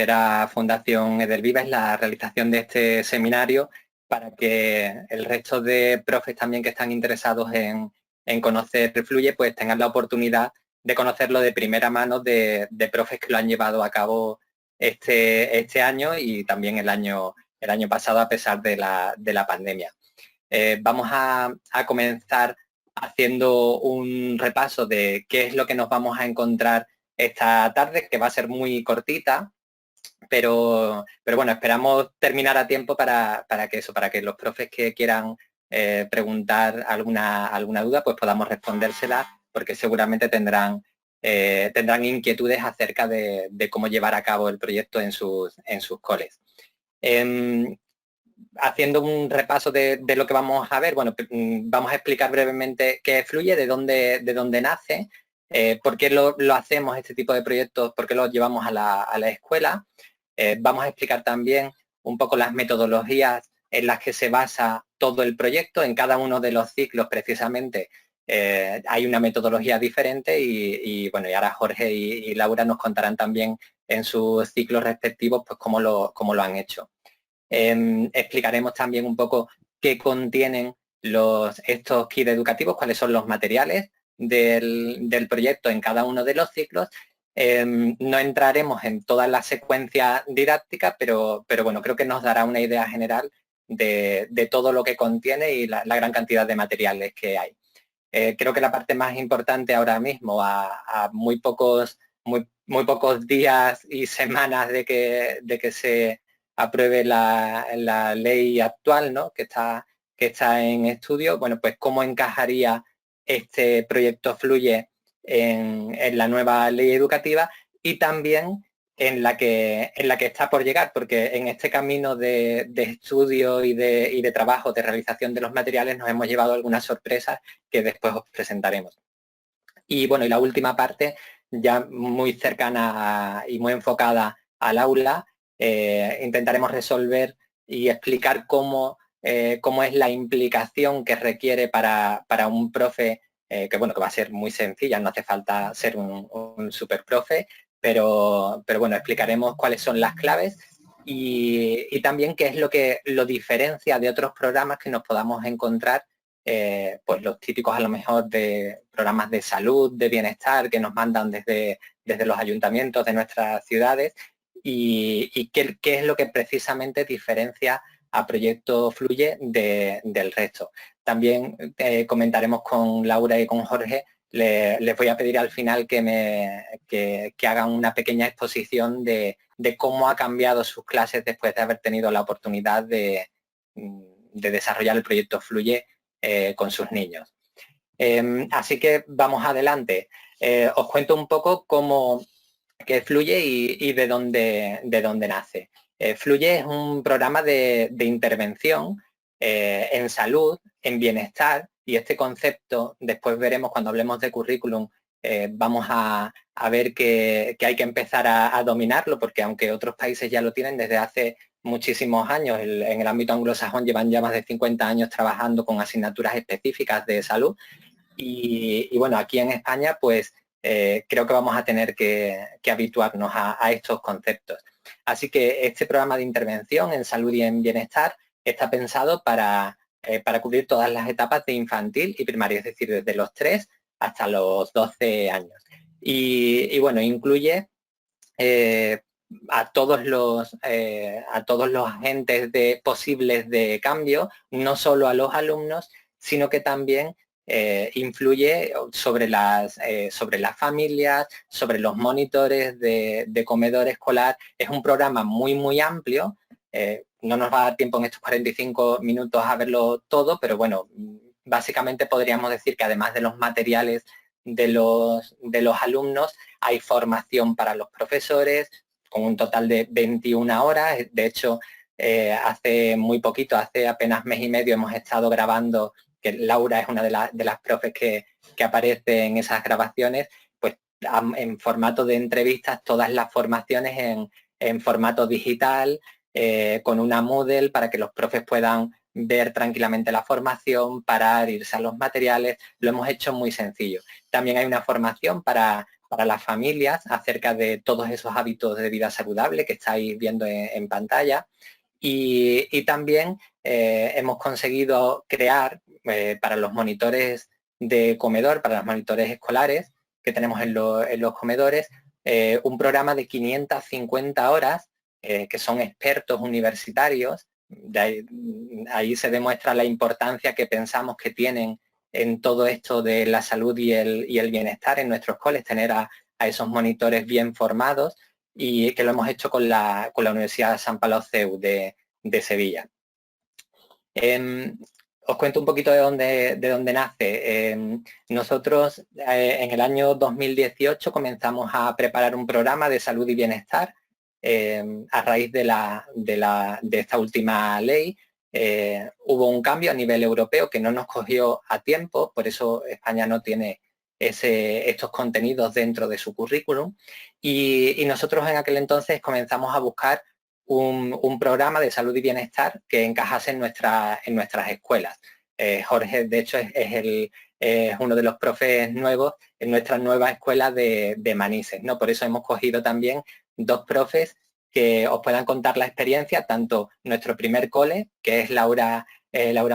a Fundación Edelvives la realización de este seminario para que el resto de profes también que están interesados en conocer Fluye, pues tengan la oportunidad de conocerlo de primera mano de profes que lo han llevado a cabo este año y también el año pasado a pesar de la pandemia. Vamos a comenzar haciendo un repaso de qué es lo que nos vamos a encontrar esta tarde, que va a ser muy cortita, pero bueno, esperamos terminar a tiempo para que los profes que quieran preguntar alguna duda, pues podamos respondérsela, porque seguramente tendrán inquietudes acerca de cómo llevar a cabo el proyecto en sus coles. Haciendo un repaso de lo que vamos a ver, bueno, vamos a explicar brevemente qué Fluye, de dónde nace, por qué lo hacemos este tipo de proyectos, por qué los llevamos a la escuela. Vamos a explicar también un poco las metodologías en las que se basa todo el proyecto. En cada uno de los ciclos, precisamente, hay una metodología diferente y bueno, y ahora Jorge y Laura nos contarán también en sus ciclos respectivos pues cómo lo han hecho. Explicaremos también un poco qué contienen estos kits educativos, cuáles son los materiales del proyecto en cada uno de los ciclos. No entraremos en toda la secuencia didáctica, pero bueno, creo que nos dará una idea general de todo lo que contiene y la gran cantidad de materiales que hay. Creo que la parte más importante ahora mismo, a muy pocos días y semanas de que se apruebe la ley actual, ¿no?, que está en estudio, bueno, pues cómo encajaría este proyecto Fluye en la nueva ley educativa y también en la que está por llegar, porque en este camino de estudio y de trabajo, de realización de los materiales, nos hemos llevado algunas sorpresas que después os presentaremos. Y bueno, y la última parte, ya muy cercana y muy enfocada al aula, intentaremos resolver y explicar cómo es la implicación que requiere para un profe, que bueno, que va a ser muy sencilla, no hace falta ser un super profe, pero bueno, explicaremos cuáles son las claves y también qué es lo que lo diferencia de otros programas que nos podamos encontrar, pues los típicos a lo mejor de programas de salud, de bienestar que nos mandan desde los ayuntamientos de nuestras ciudades y qué es lo que precisamente diferencia a Proyecto Fluye del resto. También comentaremos con Laura y con Jorge. Les voy a pedir al final que hagan una pequeña exposición de cómo ha cambiado sus clases después de haber tenido la oportunidad de desarrollar el proyecto Fluye con sus niños. Así que vamos adelante. Os cuento un poco qué Fluye y de dónde nace. Fluye es un programa de intervención en salud, en bienestar, y este concepto, después veremos cuando hablemos de currículum, vamos a ver que hay que empezar a dominarlo, porque aunque otros países ya lo tienen desde hace muchísimos años, en el ámbito anglosajón llevan ya más de 50 años trabajando con asignaturas específicas de salud, y bueno, aquí en España pues creo que vamos a tener que habituarnos a estos conceptos. Así que este programa de intervención en salud y en bienestar está pensado para cubrir todas las etapas de infantil y primaria, es decir, desde los 3 hasta los 12 años. Y bueno, incluye a todos los agentes posibles de cambio, no solo a los alumnos, sino que también influye sobre las familias, sobre los monitores de comedor escolar. Es un programa muy amplio. No nos va a dar tiempo en estos 45 minutos a verlo todo, pero bueno, básicamente podríamos decir que además de los materiales de los alumnos, hay formación para los profesores, con un total de 21 horas. De hecho, hace muy poquito, hace apenas mes y medio, hemos estado grabando, que Laura es una de las profes que aparece en esas grabaciones, pues en formato de entrevistas, todas las formaciones en formato digital, con una Moodle para que los profes puedan ver tranquilamente la formación, parar, irse a los materiales, lo hemos hecho muy sencillo. También hay una formación para las familias acerca de todos esos hábitos de vida saludable que estáis viendo en pantalla. Y también hemos conseguido crear para los monitores de comedor, para los monitores escolares que tenemos en los comedores, un programa de 550 horas, que son expertos universitarios. Ahí se demuestra la importancia que pensamos que tienen en todo esto de la salud y el bienestar en nuestros coles, tener a esos monitores bien formados, y que lo hemos hecho con la Universidad de San Palau CEU de Sevilla. Os cuento un poquito de dónde nace. Nosotros en el año 2018 comenzamos a preparar un programa de salud y bienestar a raíz de esta última ley. Hubo un cambio a nivel europeo que no nos cogió a tiempo, por eso España no tiene estos contenidos dentro de su currículum, y nosotros en aquel entonces comenzamos a buscar un programa de salud y bienestar que encajase en nuestras escuelas. Jorge, de hecho, es uno de los profes nuevos en nuestra nueva escuela de Manises, ¿no? Por eso hemos cogido también dos profes que os puedan contar la experiencia, tanto nuestro primer cole, que es Laura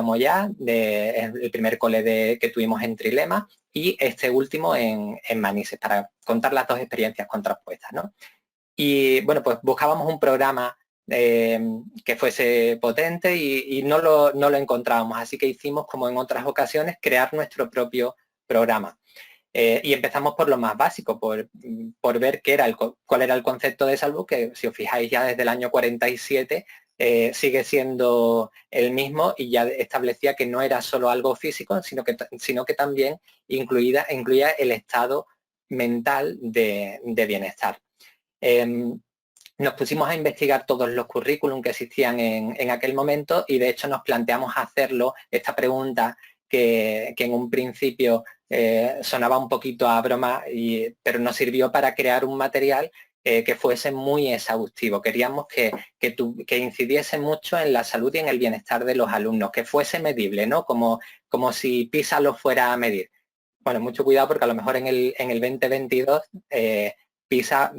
Moyá, el primer cole que tuvimos en Trilema, y este último en Manises, para contar las dos experiencias contrapuestas, ¿no? Y bueno, pues buscábamos un programa que fuese potente y no lo encontrábamos, así que hicimos, como en otras ocasiones, crear nuestro propio programa. Y empezamos por lo más básico, por ver cuál era el concepto de salud, que si os fijáis ya desde el año 47 sigue siendo el mismo, y ya establecía que no era solo algo físico, sino que también incluía el estado mental de bienestar. Nos pusimos a investigar todos los currículum que existían en aquel momento, y de hecho nos planteamos hacerlo, esta pregunta que en un principio sonaba un poquito a broma, pero nos sirvió para crear un material que fuese muy exhaustivo. Queríamos que incidiese mucho en la salud y en el bienestar de los alumnos, que fuese medible, ¿no? Como si PISA lo fuera a medir. Bueno, mucho cuidado, porque a lo mejor en el 2022 PISA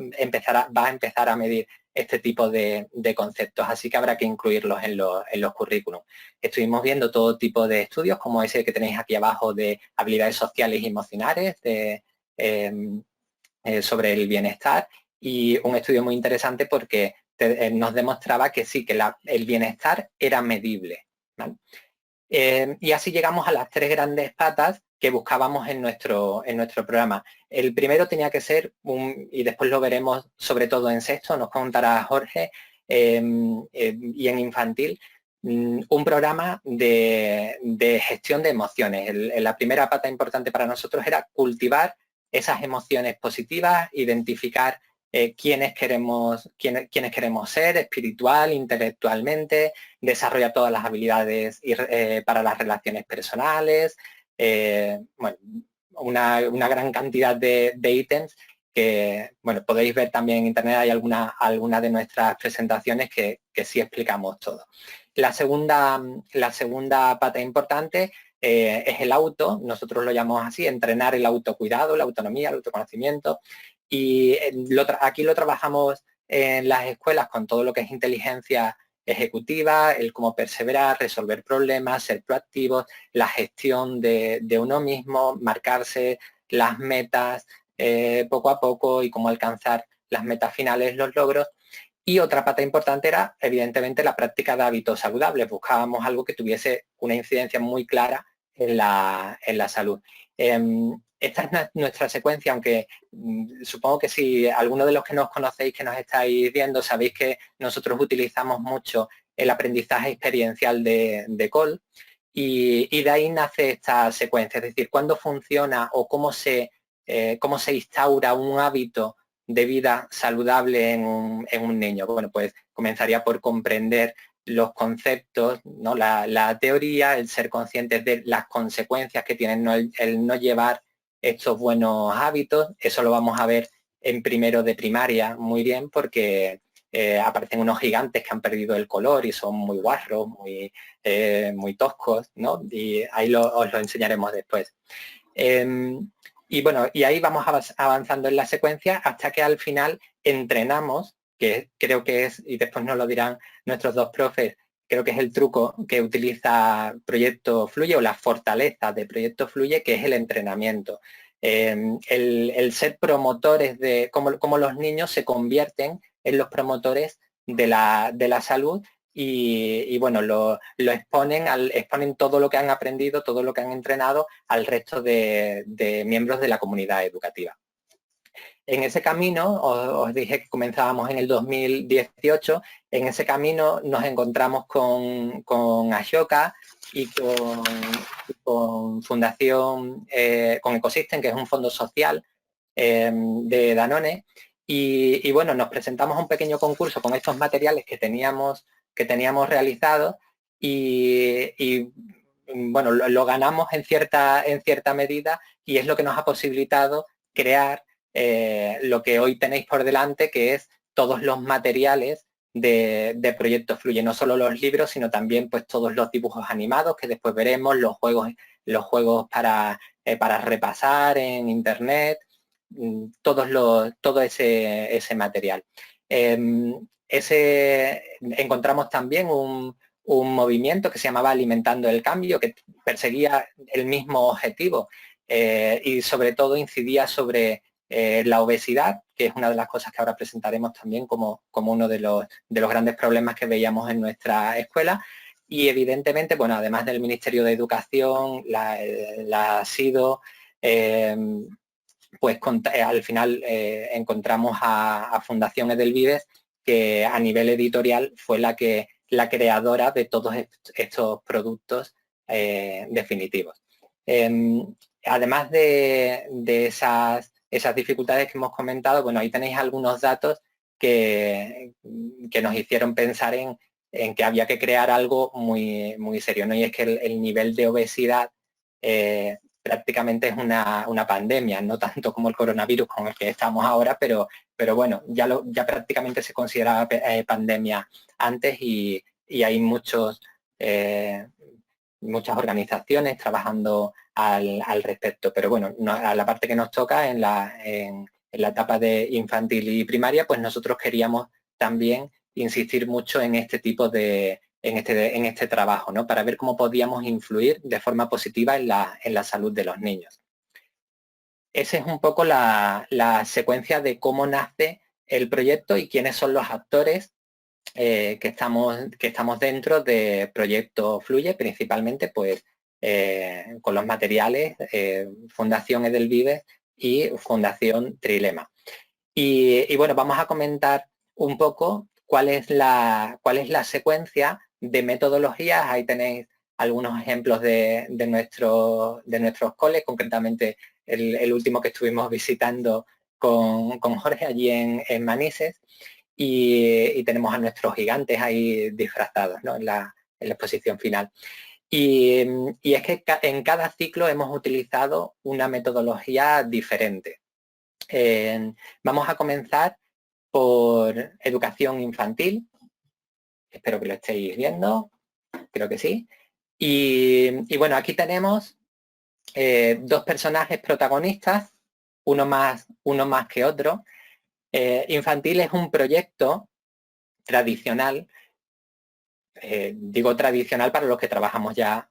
va a empezar a medir este tipo de conceptos, así que habrá que incluirlos en los currículum. Estuvimos viendo todo tipo de estudios, como ese que tenéis aquí abajo, de habilidades sociales y emocionales, sobre el bienestar, y un estudio muy interesante porque nos demostraba que sí, que el bienestar era medible, ¿vale? Y así llegamos a las tres grandes patas que buscábamos en nuestro programa. El primero tenía que ser, y después lo veremos sobre todo en sexto, nos contará Jorge, y en infantil, un programa de gestión de emociones. La primera pata importante para nosotros era cultivar esas emociones positivas, identificar quiénes queremos ser espiritual, intelectualmente, desarrollar todas las habilidades para las relaciones personales, bueno, una gran cantidad de ítems que, bueno, podéis ver también en internet. Hay alguna de nuestras presentaciones que sí explicamos todo. La segunda pata importante es el auto. Nosotros lo llamamos así: entrenar el autocuidado, la autonomía, el autoconocimiento. Y aquí lo trabajamos en las escuelas con todo lo que es inteligencia ejecutiva, el cómo perseverar, resolver problemas, ser proactivos, la gestión de uno mismo, marcarse las metas poco a poco, y cómo alcanzar las metas finales, los logros. Y otra pata importante era, evidentemente, la práctica de hábitos saludables. Buscábamos algo que tuviese una incidencia muy clara en la salud. Esta es nuestra secuencia, aunque supongo que si alguno de los que nos conocéis, que nos estáis viendo, sabéis que nosotros utilizamos mucho el aprendizaje experiencial de Cole, y de ahí nace esta secuencia, es decir, cuándo funciona o cómo se instaura un hábito de vida saludable en un niño. Bueno, pues comenzaría por comprender los conceptos, ¿no? La teoría, el ser conscientes de las consecuencias que tienen el no llevar estos buenos hábitos. Eso lo vamos a ver en primero de primaria muy bien, porque aparecen unos gigantes que han perdido el color y son muy guarros, muy toscos, ¿no? Y ahí os lo enseñaremos después. Y bueno, y ahí vamos avanzando en la secuencia hasta que al final entrenamos, que creo que es, y después nos lo dirán nuestros dos profes, creo que es el truco que utiliza Proyecto Fluye o la fortaleza de Proyecto Fluye, que es el entrenamiento. El ser promotores de cómo los niños se convierten en los promotores de la salud y bueno, lo exponen todo lo que han aprendido, todo lo que han entrenado al resto de miembros de la comunidad educativa. En ese camino, os dije que comenzábamos en el 2018, en ese camino nos encontramos con Ashoka y con Fundación, con Ecosystem, que es un fondo social de Danone, y bueno, nos presentamos a un pequeño concurso con estos materiales que teníamos realizados y bueno, lo ganamos en cierta medida y es lo que nos ha posibilitado crear lo que hoy tenéis por delante, que es todos los materiales de Proyecto Fluye, no solo los libros, sino también pues todos los dibujos animados que después veremos, los juegos para repasar en internet, todo ese material. Encontramos también un movimiento que se llamaba Alimentando el Cambio, que perseguía el mismo objetivo y sobre todo incidía sobre la obesidad, que es una de las cosas que ahora presentaremos también como uno de los grandes problemas que veíamos en nuestra escuela. Y evidentemente, bueno, además del Ministerio de Educación, la SIDO, pues al final encontramos a Fundación Edelvives, que a nivel editorial fue la creadora de todos estos productos definitivos. Además de esas dificultades que hemos comentado, bueno, ahí tenéis algunos datos que nos hicieron pensar en que había que crear algo muy serio, ¿no? Y es que el nivel de obesidad prácticamente es una pandemia, no tanto como el coronavirus con el que estamos ahora, pero bueno, ya prácticamente se consideraba pandemia antes y hay muchas organizaciones trabajando al respecto. Pero bueno, a la parte que nos toca en la etapa de infantil y primaria, pues nosotros queríamos también insistir mucho en este tipo en este trabajo, ¿no? Para ver cómo podíamos influir de forma positiva en la salud de los niños. Esa es un poco la secuencia de cómo nace el proyecto y quiénes son los actores que estamos dentro de Proyecto Fluye, principalmente pues con los materiales Fundación Edelvives y Fundación Trilema. Y bueno, vamos a comentar un poco cuál es la secuencia de metodologías. Ahí tenéis algunos ejemplos de nuestros coles, concretamente el último que estuvimos visitando con Jorge allí en Manises, y tenemos a nuestros gigantes ahí disfrazados, ¿no? en la exposición final. Y es que en cada ciclo hemos utilizado una metodología diferente. Vamos a comenzar por educación infantil. Espero que lo estéis viendo. Creo que sí. Y bueno, aquí tenemos dos personajes protagonistas, uno más que otro. Infantil es un proyecto tradicional, digo tradicional para los que trabajamos ya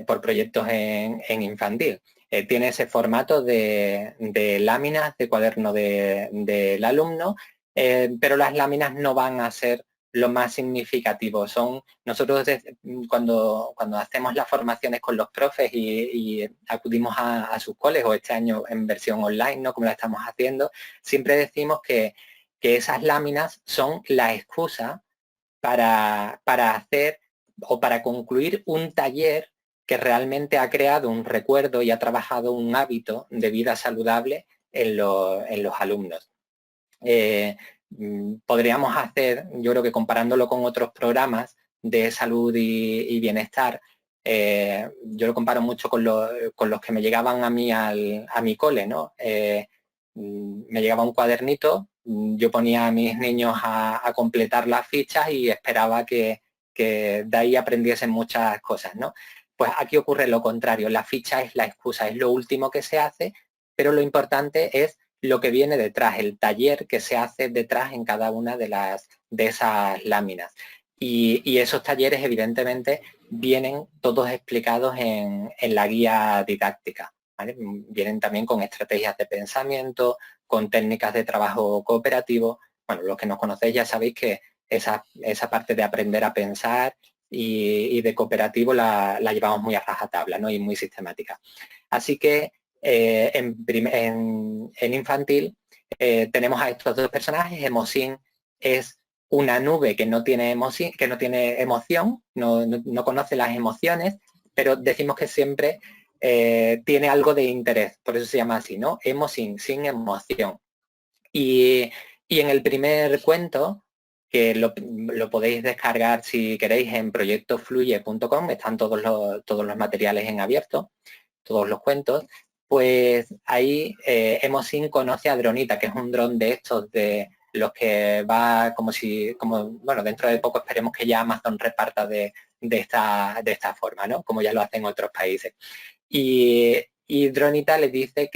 por proyectos en infantil. Tiene ese formato de láminas de cuaderno del alumno, pero las láminas no van a ser lo más significativo. Nosotros cuando hacemos las formaciones con los profes y acudimos a sus coles, o este año en versión online, ¿no? Como la estamos haciendo, siempre decimos que esas láminas son la excusa para hacer o para concluir un taller que realmente ha creado un recuerdo y ha trabajado un hábito de vida saludable en los alumnos. Podríamos hacer, yo creo que comparándolo con otros programas de salud y bienestar, yo lo comparo mucho con los que me llegaban a mí a mi cole, ¿no? Me llegaba un cuadernito yo ponía a mis niños a completar las fichas y esperaba que de ahí aprendiesen muchas cosas, ¿no? Pues aquí ocurre lo contrario, la ficha es la excusa, es lo último que se hace, pero lo importante es lo que viene detrás, el taller que se hace detrás en cada una de esas láminas. Y esos talleres, evidentemente, vienen todos explicados en la guía didáctica, ¿vale? Vienen también con estrategias de pensamiento, con técnicas de trabajo cooperativo. Bueno, los que nos conocéis ya sabéis que esa parte de aprender a pensar y de cooperativo la llevamos muy a rajatabla, ¿no? Y muy sistemática. Así que en infantil tenemos a estos dos personajes. Emosin es una nube que no tiene emoción, no conoce las emociones, pero decimos que siempre tiene algo de interés, por eso se llama así, ¿no? Emosin, sin emoción. Y en el primer cuento, que lo podéis descargar si queréis en proyectofluye.com, están todos los materiales en abierto, todos los cuentos, pues ahí Emosin conoce a Dronita, que es un dron de estos, de los que va bueno, dentro de poco esperemos que ya Amazon reparta de esta forma, ¿no? Como ya lo hacen otros países. Y Dronita le dice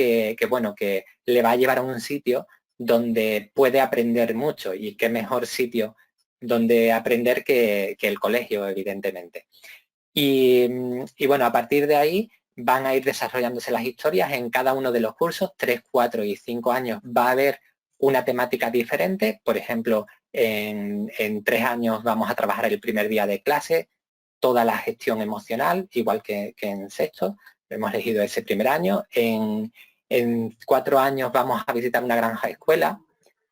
bueno, que le va a llevar a un sitio donde puede aprender mucho, y qué mejor sitio donde aprender que el colegio, evidentemente. Y bueno, a partir de ahí van a ir desarrollándose las historias en cada uno de los cursos, 3, 4 y 5 años va a haber una temática diferente. Por ejemplo, en 3 años vamos a trabajar el primer día de clase, toda la gestión emocional, igual que en sexto, hemos elegido ese primer año. En 4 años vamos a visitar una granja escuela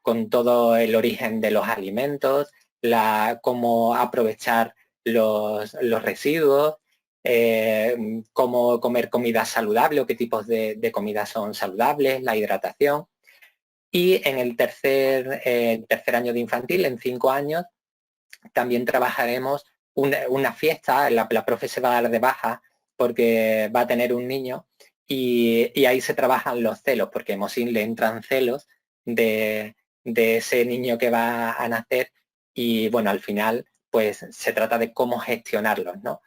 con todo el origen de los alimentos, cómo aprovechar los residuos, cómo comer comida saludable o qué tipos de comidas son saludables, la hidratación. Y en el tercer año de infantil, en 5 años, también trabajaremos una fiesta. La profe se va a dar de baja porque va a tener un niño y ahí se trabajan los celos, porque a Emosin le entran celos de ese niño que va a nacer y bueno, al final pues se trata de cómo gestionarlos, ¿no?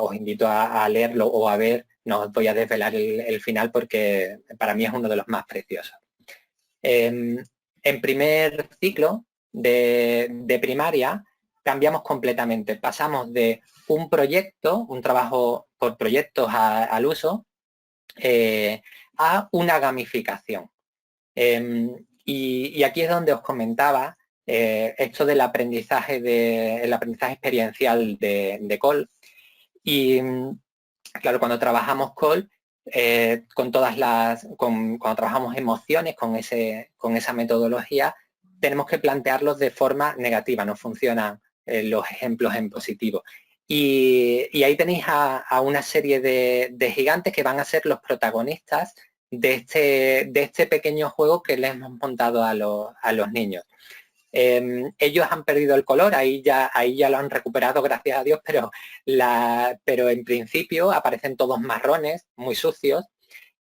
Os invito a leerlo o a ver, no os voy a desvelar el final porque para mí es uno de los más preciosos. En primer ciclo de primaria cambiamos completamente, pasamos de un proyecto, un trabajo por proyectos al uso, a una gamificación. Y aquí es donde os comentaba esto del aprendizaje, el aprendizaje experiencial de Cole. Y claro, cuando trabajamos Cole, cuando trabajamos emociones con esa metodología, tenemos que plantearlos de forma negativa, no funcionan los ejemplos en positivo. Y ahí tenéis a una serie de gigantes que van a ser los protagonistas de este pequeño juego que les hemos montado a los niños. Ellos han perdido el color, ahí ya lo han recuperado, gracias a Dios, pero en principio aparecen todos marrones, muy sucios,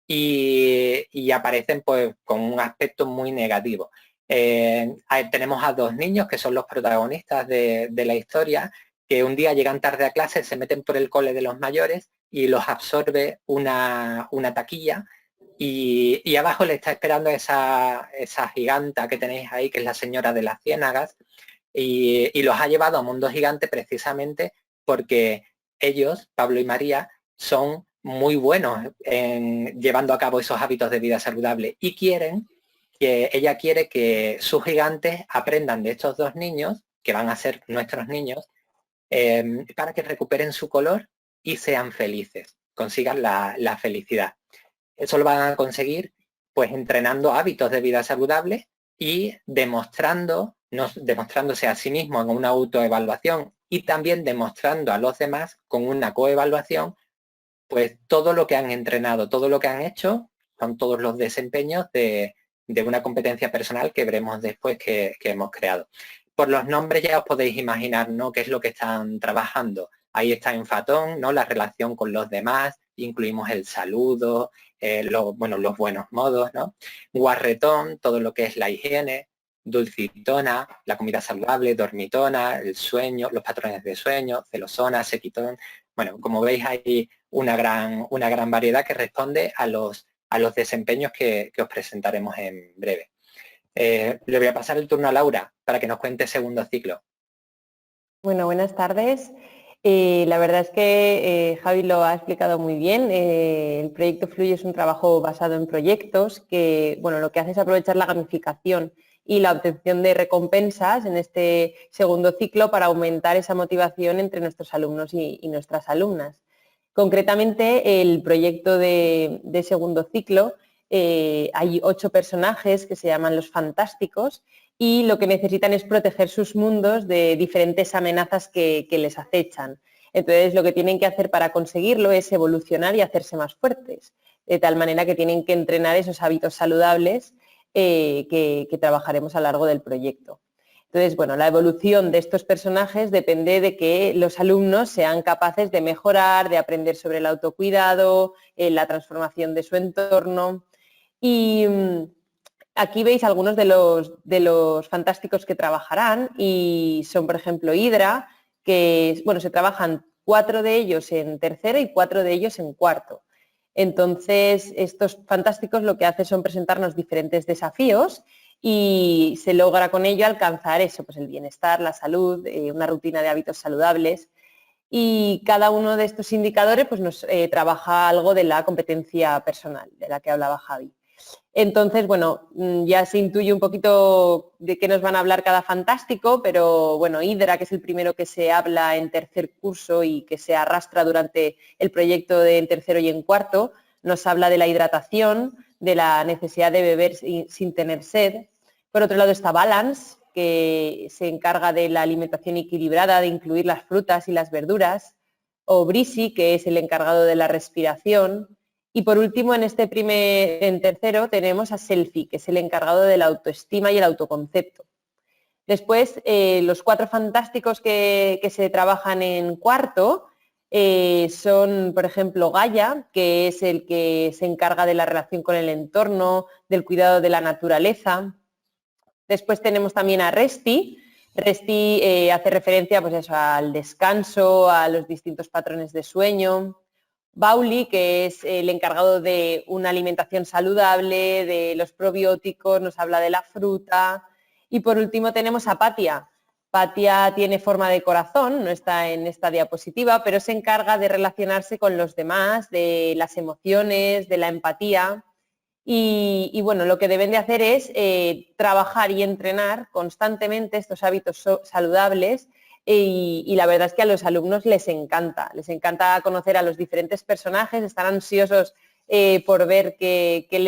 y aparecen pues con un aspecto muy negativo. Tenemos a 2 niños que son los protagonistas de la historia, que un día llegan tarde a clase, se meten por el cole de los mayores y los absorbe una taquilla. Y abajo le está esperando esa giganta que tenéis ahí, que es la señora de las ciénagas, y los ha llevado a Mundo Gigante precisamente porque ellos, Pablo y María, son muy buenos en llevando a cabo esos hábitos de vida saludable y ella quiere que sus gigantes aprendan de estos 2 niños, que van a ser nuestros niños, para que recuperen su color y sean felices, consigan la felicidad. Eso lo van a conseguir pues entrenando hábitos de vida saludable y demostrándose a sí mismo en una autoevaluación y también demostrando a los demás con una coevaluación pues todo lo que han entrenado, todo lo que han hecho, son todos los desempeños de una competencia personal que veremos después que hemos creado. Por los nombres ya os podéis imaginar, ¿no?, qué es lo que están trabajando. Ahí está enfatón, ¿no?, la relación con los demás, incluimos el saludo, los buenos modos, ¿no? Guarretón, todo lo que es la higiene. dulcitona, la comida saludable, dormitona, el sueño, los patrones de sueño, celosona, sequitón. Bueno, como veis hay una gran variedad que responde a los desempeños que os presentaremos en breve. Le voy a pasar el turno a Laura para que nos cuente segundo ciclo. Bueno, buenas tardes. La verdad es que Javi lo ha explicado muy bien. El proyecto Fluye es un trabajo basado en proyectos que, bueno, lo que hace es aprovechar la gamificación y la obtención de recompensas en este segundo ciclo para aumentar esa motivación entre nuestros alumnos y nuestras alumnas. Concretamente, el proyecto de segundo ciclo, hay 8 personajes que se llaman los Fantásticos y lo que necesitan es proteger sus mundos de diferentes amenazas que les acechan. Entonces, lo que tienen que hacer para conseguirlo es evolucionar y hacerse más fuertes, de tal manera que tienen que entrenar esos hábitos saludables que trabajaremos a lo largo del proyecto. Entonces, bueno, la evolución de estos personajes depende de que los alumnos sean capaces de mejorar, de aprender sobre el autocuidado, la transformación de su entorno. Y aquí veis algunos de los fantásticos que trabajarán y son, por ejemplo, Hidra, que bueno, se trabajan 4 de ellos en tercero y 4 de ellos en cuarto. Entonces, estos fantásticos lo que hacen son presentarnos diferentes desafíos y se logra con ello alcanzar eso, pues el bienestar, la salud, una rutina de hábitos saludables. Y cada uno de estos indicadores pues nos trabaja algo de la competencia personal, de la que hablaba Javi. Entonces, bueno, ya se intuye un poquito de qué nos van a hablar cada fantástico, pero bueno, Hidra, que es el primero que se habla en tercer curso y que se arrastra durante el proyecto en tercero y en cuarto, nos habla de la hidratación, de la necesidad de beber sin tener sed. Por otro lado está Balance, que se encarga de la alimentación equilibrada, de incluir las frutas y las verduras, o Brisi, que es el encargado de la respiración. Y por último, en tercero, tenemos a Selfie, que es el encargado de la autoestima y el autoconcepto. Después, los 4 fantásticos que se trabajan en cuarto son, por ejemplo, Gaia, que es el que se encarga de la relación con el entorno, del cuidado de la naturaleza. Después tenemos también a Resti. Resti hace referencia pues eso, al descanso, a los distintos patrones de sueño. Bauli, que es el encargado de una alimentación saludable, de los probióticos, nos habla de la fruta. Y por último tenemos a Patia. Patia tiene forma de corazón, no está en esta diapositiva, pero se encarga de relacionarse con los demás, de las emociones, de la empatía. Y bueno, lo que deben de hacer es trabajar y entrenar constantemente estos hábitos saludables y la verdad es que a los alumnos les encanta conocer a los diferentes personajes, están ansiosos por ver a qué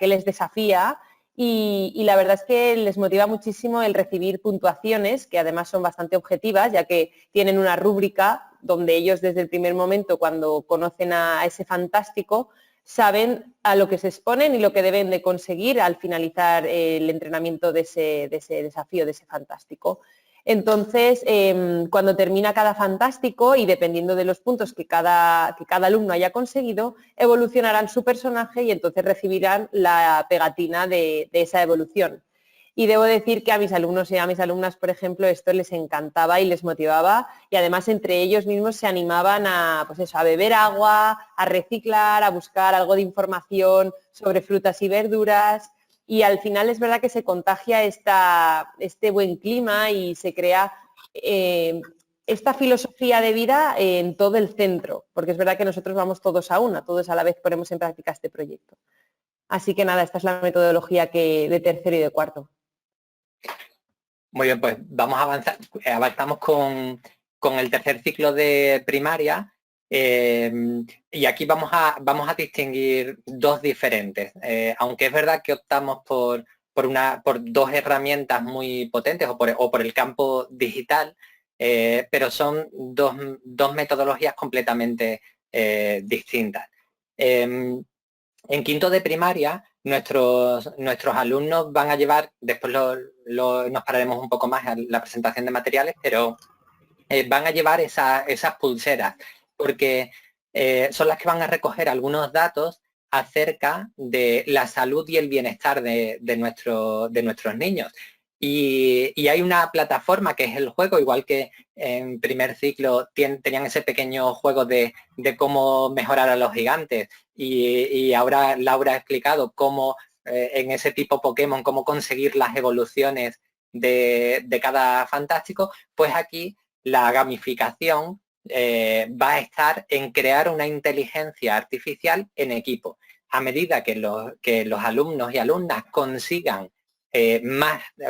les desafía y la verdad es que les motiva muchísimo el recibir puntuaciones, que además son bastante objetivas, ya que tienen una rúbrica donde ellos desde el primer momento, cuando conocen a ese fantástico, saben a lo que se exponen y lo que deben de conseguir al finalizar el entrenamiento de ese desafío, de ese fantástico. Entonces, cuando termina cada fantástico y dependiendo de los puntos que cada alumno haya conseguido, evolucionarán su personaje y entonces recibirán la pegatina de esa evolución. Y debo decir que a mis alumnos y a mis alumnas, por ejemplo, esto les encantaba y les motivaba y además entre ellos mismos se animaban a, pues eso, a beber agua, a reciclar, a buscar algo de información sobre frutas y verduras y al final es verdad que se contagia este buen clima y se crea esta filosofía de vida en todo el centro, porque es verdad que nosotros vamos todos a una, todos a la vez ponemos en práctica este proyecto. Así que nada, esta es la metodología de tercero y de cuarto. Muy bien, pues vamos a avanzar. Avanzamos con el tercer ciclo de primaria y aquí vamos a distinguir 2 diferentes. Aunque es verdad que optamos por 2 herramientas muy potentes o por el campo digital, pero son dos metodologías completamente distintas. En quinto de primaria, nuestros alumnos van a llevar, después nos pararemos un poco más en la presentación de materiales, pero van a llevar esas pulseras, porque son las que van a recoger algunos datos acerca de la salud y el bienestar de nuestros niños. Y hay una plataforma que es el juego, igual que en primer ciclo tenían ese pequeño juego de cómo mejorar a los gigantes y ahora Laura ha explicado cómo en ese tipo Pokémon, cómo conseguir las evoluciones de cada fantástico, pues aquí la gamificación va a estar en crear una inteligencia artificial en equipo. A medida que los alumnos y alumnas consigan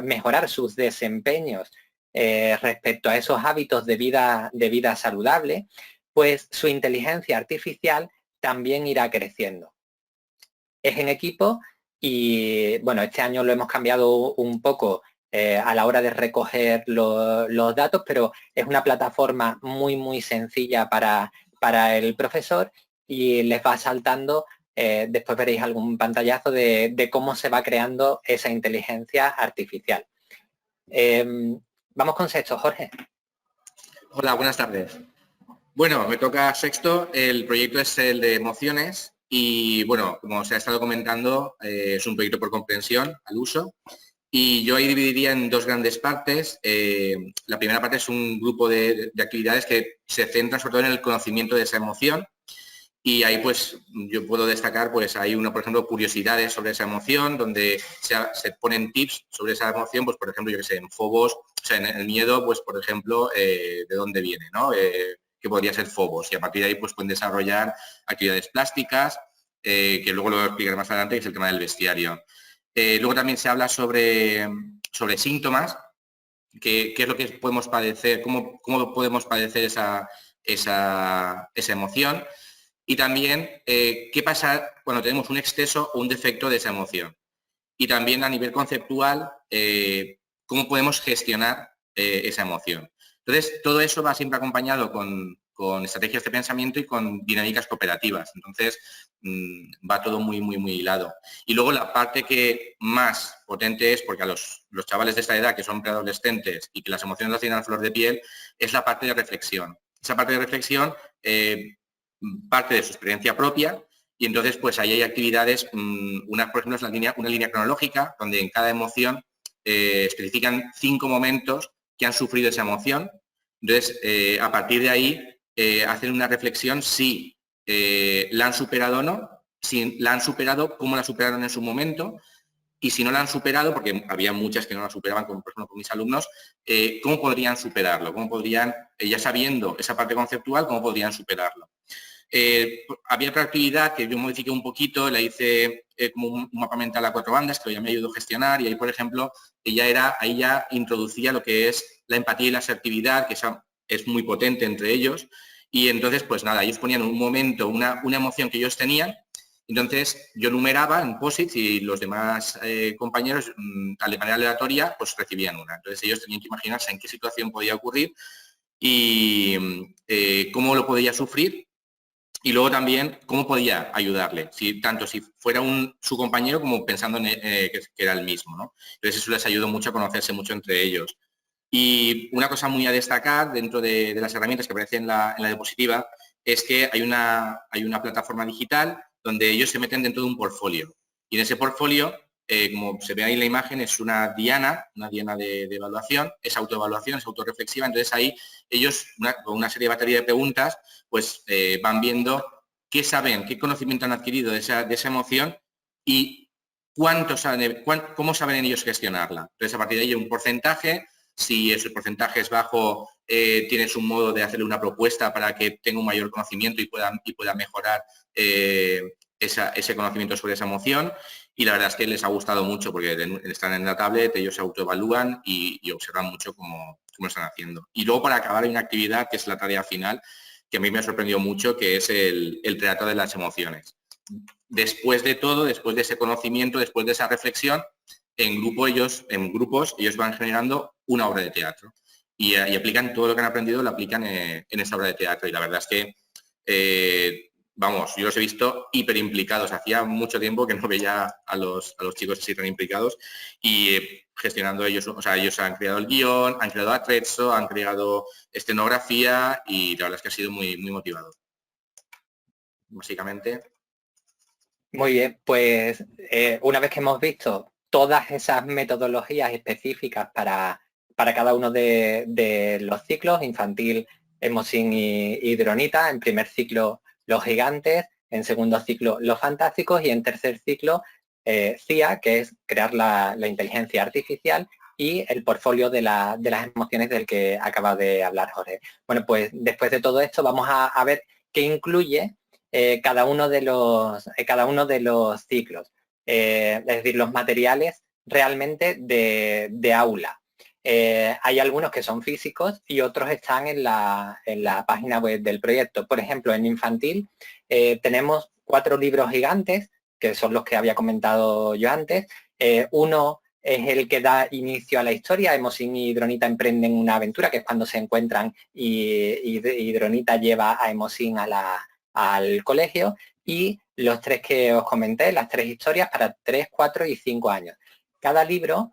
mejorar sus desempeños respecto a esos hábitos de vida saludable, pues su inteligencia artificial también irá creciendo. Es en equipo y bueno, este año lo hemos cambiado un poco a la hora de recoger los datos, pero es una plataforma muy sencilla para el profesor y les va saltando, después veréis algún pantallazo de cómo se va creando esa inteligencia artificial. Vamos con sexto, Jorge. Hola, buenas tardes. Bueno, me toca sexto, el proyecto es el de emociones y bueno, como se ha estado comentando, es un proyecto por comprensión al uso y yo ahí dividiría en dos grandes partes. La primera parte es un grupo de actividades que se centran sobre todo en el conocimiento de esa emoción y ahí pues yo puedo destacar, pues hay uno, por ejemplo, curiosidades sobre esa emoción, donde se ponen tips sobre esa emoción, pues por ejemplo, yo que sé, en fobos, o sea, en el miedo, pues por ejemplo, de dónde viene, ¿no? Que podría ser fobos y a partir de ahí pues pueden desarrollar actividades plásticas, que luego lo explicaré más adelante, que es el tema del bestiario. Luego también se habla sobre síntomas, qué es lo que podemos padecer, cómo podemos padecer esa emoción. Y también qué pasa cuando tenemos un exceso o un defecto de esa emoción. Y también a nivel conceptual, cómo podemos gestionar esa emoción. Entonces, todo eso va siempre acompañado con estrategias de pensamiento y con dinámicas cooperativas. Entonces, va todo muy hilado. Y luego la parte que más potente es, porque a los chavales de esta edad, que son preadolescentes y que las emociones las tienen a flor de piel, es la parte de reflexión. Esa parte de reflexión parte de su experiencia propia y entonces pues ahí hay actividades, una por ejemplo es una línea cronológica donde en cada emoción especifican 5 momentos que han sufrido esa emoción. Entonces a partir de ahí hacen una reflexión si la han superado o no, si la han superado, cómo la superaron en su momento y si no la han superado, porque había muchas que no la superaban, como por ejemplo con mis alumnos, ¿cómo podrían superarlo? ¿Cómo podrían, ya sabiendo esa parte conceptual, cómo podrían superarlo? Había otra actividad que yo modifiqué un poquito, la hice como un mapa mental a 4 bandas, que ya me ayudó a gestionar, y ahí, por ejemplo, ahí ya introducía lo que es la empatía y la asertividad, que es muy potente entre ellos, y entonces, pues nada, ellos ponían un momento, una emoción que ellos tenían, entonces yo numeraba en posits y los demás compañeros, de manera aleatoria, pues recibían una. Entonces ellos tenían que imaginarse en qué situación podía ocurrir y cómo lo podía sufrir y luego también cómo podía ayudarle, tanto si fuera su compañero como pensando en que era el mismo, ¿no? Entonces eso les ayudó mucho a conocerse mucho entre ellos. Y una cosa muy a destacar dentro de las herramientas que aparecen en la diapositiva es que hay una plataforma digital donde ellos se meten dentro de un portfolio. Y en ese portfolio, como se ve ahí en la imagen, es una diana de evaluación, es autoevaluación, es autorreflexiva. Entonces ahí ellos, con una serie de batería de preguntas, pues van viendo qué saben, qué conocimiento han adquirido de esa emoción y cómo saben ellos gestionarla. Entonces a partir de ahí un porcentaje. Si ese porcentaje es bajo, tienes un modo de hacerle una propuesta para que tenga un mayor conocimiento y pueda mejorar ese conocimiento sobre esa emoción. Y la verdad es que les ha gustado mucho porque están en la tablet, ellos se autoevalúan y observan mucho cómo están haciendo. Y luego para acabar hay una actividad que es la tarea final, que a mí me ha sorprendido mucho, que es el relato de las emociones. Después de todo, después de ese conocimiento, después de esa reflexión, en grupos ellos van generando una obra de teatro y aplican todo lo que han aprendido, lo aplican en esa obra de teatro y la verdad es que vamos, yo los he visto hiper implicados. Hacía mucho tiempo que no veía a los chicos así tan implicados y gestionando ellos, o sea, ellos han creado el guión, han creado atrezzo, han creado escenografía y la verdad es que ha sido muy motivador. Básicamente. Muy bien, pues una vez que hemos visto todas esas metodologías específicas para cada uno de los ciclos, infantil, Emosín y Dronita. En primer ciclo los gigantes, en segundo ciclo los fantásticos y en tercer ciclo CIA, que es crear la inteligencia artificial, y el portfolio de las emociones del que acaba de hablar Jorge. Bueno, pues después de todo esto vamos a ver qué incluye cada uno de los ciclos. Es decir, los materiales realmente de aula. Hay algunos que son físicos y otros están en la página web del proyecto. Por ejemplo, en infantil tenemos 4 libros gigantes, que son los que había comentado yo antes. Uno es el que da inicio a la historia. Emosín y Dronita emprenden una aventura, que es cuando se encuentran y Dronita lleva a Emosín al colegio, y los 3 que os comenté, las 3 historias para 3, 4 y 5 años. Cada libro,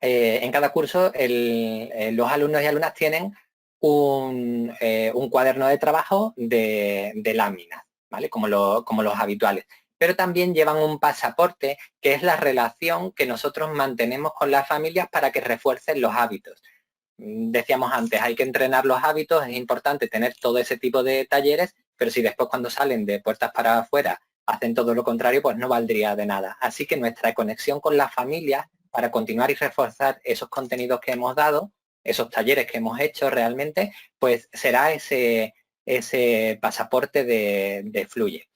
en cada curso, los alumnos y alumnas tienen un cuaderno de trabajo de láminas, ¿vale? Como los habituales. Pero también llevan un pasaporte, que es la relación que nosotros mantenemos con las familias para que refuercen los hábitos. Decíamos antes, hay que entrenar los hábitos, es importante tener todo ese tipo de talleres, pero si después cuando salen de puertas para afuera hacen todo lo contrario, pues no valdría de nada. Así que nuestra conexión con las familias para continuar y reforzar esos contenidos que hemos dado, esos talleres que hemos hecho realmente, pues será ese pasaporte de Fluye.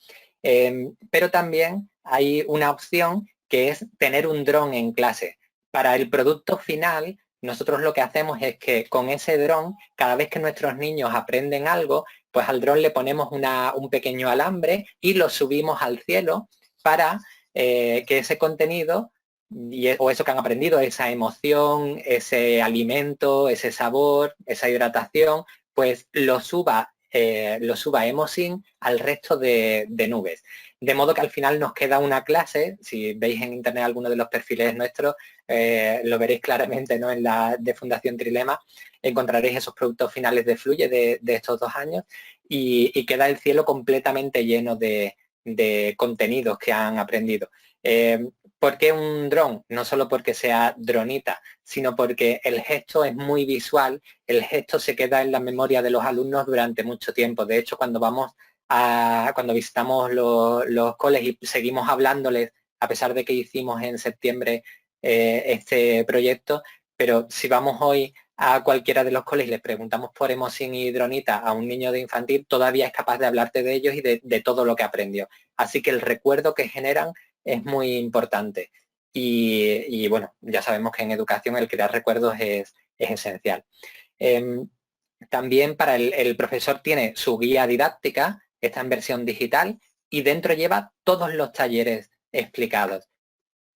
Pero también hay una opción que es tener un dron en clase. Para el producto final, nosotros lo que hacemos es que con ese dron, cada vez que nuestros niños aprenden algo, pues al dron le ponemos un pequeño alambre y lo subimos al cielo para que ese contenido o eso que han aprendido, esa emoción, ese alimento, ese sabor, esa hidratación, pues lo suba Emosín al resto de nubes. De modo que al final nos queda una clase. Si veis en internet alguno de los perfiles nuestros, lo veréis claramente, ¿no? En la de Fundación Trilema encontraréis esos productos finales de Fluye de estos 2 años y queda el cielo completamente lleno de contenidos que han aprendido. ¿Por qué un dron? No solo porque sea dronita, sino porque el gesto es muy visual, el gesto se queda en la memoria de los alumnos durante mucho tiempo. De hecho, cuando visitamos los coles y seguimos hablándoles, a pesar de que hicimos en septiembre este proyecto, pero si vamos hoy a cualquiera de los coles y les preguntamos por Emosín y Dronita a un niño de infantil, todavía es capaz de hablarte de ellos y de todo lo que aprendió. Así que el recuerdo que generan es muy importante. Y bueno, ya sabemos que en educación el crear recuerdos es esencial. También para el profesor tiene su guía didáctica, está en versión digital, y dentro lleva todos los talleres explicados.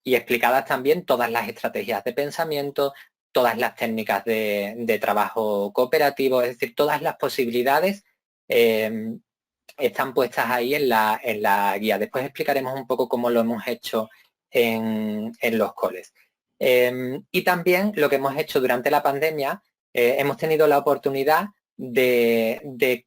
Y explicadas también todas las estrategias de pensamiento, todas las técnicas de trabajo cooperativo, es decir, todas las posibilidades están puestas ahí en la guía. Después explicaremos un poco cómo lo hemos hecho en los coles. Y también lo que hemos hecho durante la pandemia, hemos tenido la oportunidad de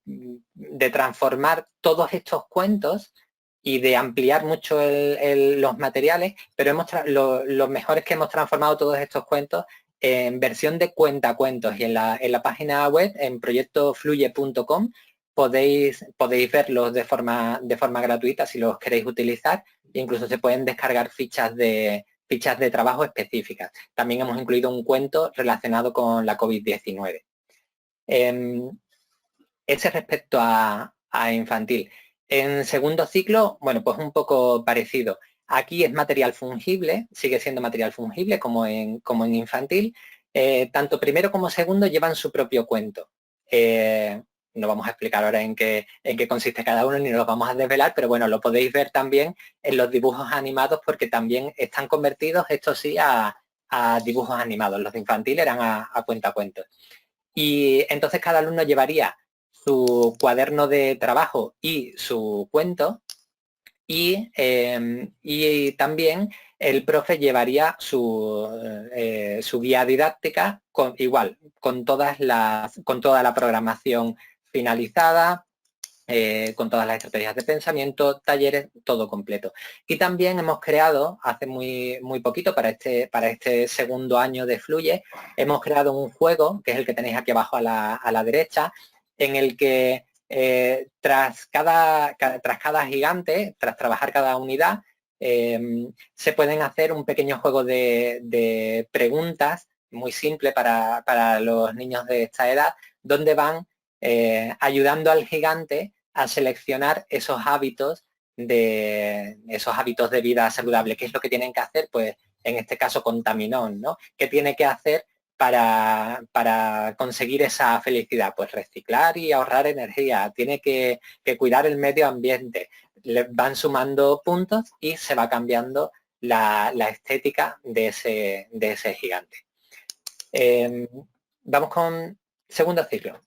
transformar todos estos cuentos y de ampliar mucho los materiales, pero los mejores que hemos transformado todos estos cuentos en versión de cuentacuentos, y en la página web, en proyectofluye.com, podéis verlos de forma gratuita si los queréis utilizar. Incluso se pueden descargar fichas de trabajo específicas. También hemos incluido un cuento relacionado con la COVID-19. Ese respecto a infantil. En segundo ciclo, bueno, pues un poco parecido. Aquí es material fungible, sigue siendo material fungible como en infantil. Tanto primero como segundo llevan su propio cuento. No vamos a explicar ahora en qué consiste cada uno, ni los vamos a desvelar, pero bueno, lo podéis ver también en los dibujos animados, porque también están convertidos, estos sí, a dibujos animados. Los de infantil eran a cuentacuentos. Y entonces cada alumno llevaría su cuaderno de trabajo y su cuento, y también el profe llevaría su guía didáctica con toda la programación finalizada, con todas las estrategias de pensamiento, talleres, todo completo. Y también hemos creado, hace muy poquito, para este segundo año de Fluye, hemos creado un juego, que es el que tenéis aquí abajo a la derecha, en el que tras cada gigante, tras trabajar cada unidad, se pueden hacer un pequeño juego de preguntas, muy simple para los niños de esta edad, donde van ayudando al gigante a seleccionar esos hábitos de vida saludable. ¿Qué es lo que tienen que hacer? Pues en este caso contaminón, ¿no? ¿Qué tiene que hacer para conseguir esa felicidad? Pues reciclar y ahorrar energía, tiene que cuidar el medio ambiente. Le van sumando puntos y se va cambiando la estética de ese gigante. Vamos con segundo ciclo.